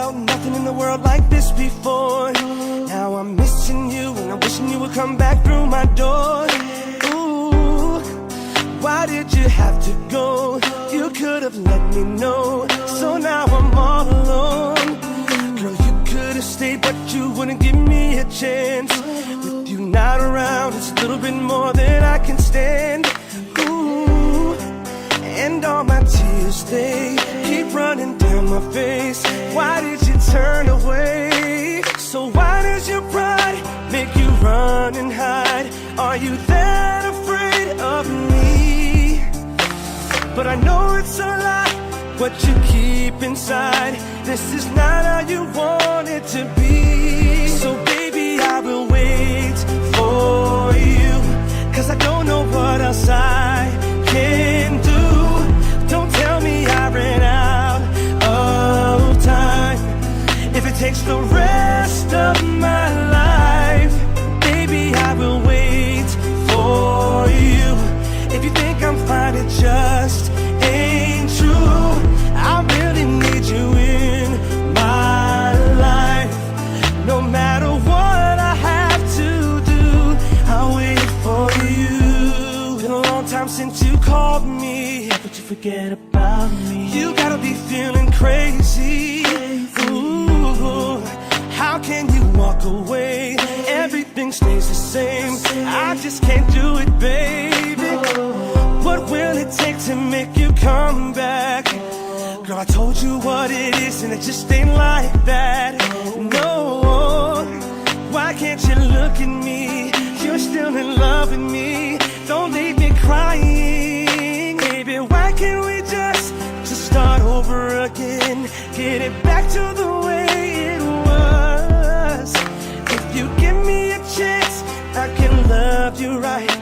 felt nothing in the world like this before. Now I'm missing you and I'm wishing you would come back through my door. Ooh, why did you have to go? You could have let me know. So now I'm all alone. Girl, you could have stayed, but you wouldn't give me a chance. With you not around, it's a little bit more than I can stand. Ooh, and all my tears, they keep running down my face. Why did you turn away? So why does your pride make you run and hide? Are you that afraid of me? But I know it's a lie, what you keep inside. This is not how you want it to be. So baby, I will wait for you, 'cause I don't know what else I can do. Don't tell me I ran out of time. If it takes the rest of my life, baby, I will wait for you. If you think I'm fine, it just ain't true. I really need you in my life. No matter what I have to do, I'll wait for you. Been a long time since you called me, but you forget about me. You gotta be feeling crazy. Ooh, how can you walk away? Everything stays the same. I just can't do it, baby. What will it take to make you come back? Girl, I told you what it is and it just ain't like that. No, why can't you look at me? You're still in love with me. Don't leave me crying. Baby, why can't we just start over again? Get it back to the way it was. If you give me a chance, I can love you right.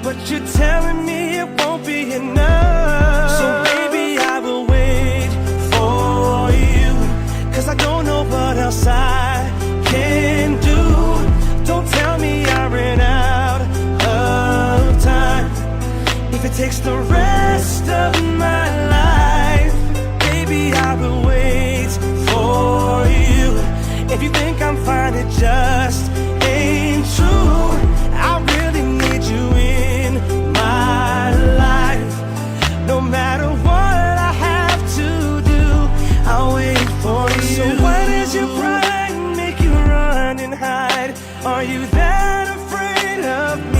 But you're telling me it won't be enough. So baby, I will wait for you, 'cause I don't know what else I can do. Don't tell me I ran out of time. If it takes the rest of my life, baby, I will wait for you. If you think I'm fine, it just ain't true. I really need you in my life. No matter what I have to do, I'll wait for you. So why does your pride make you run and hide? Are you that afraid of me?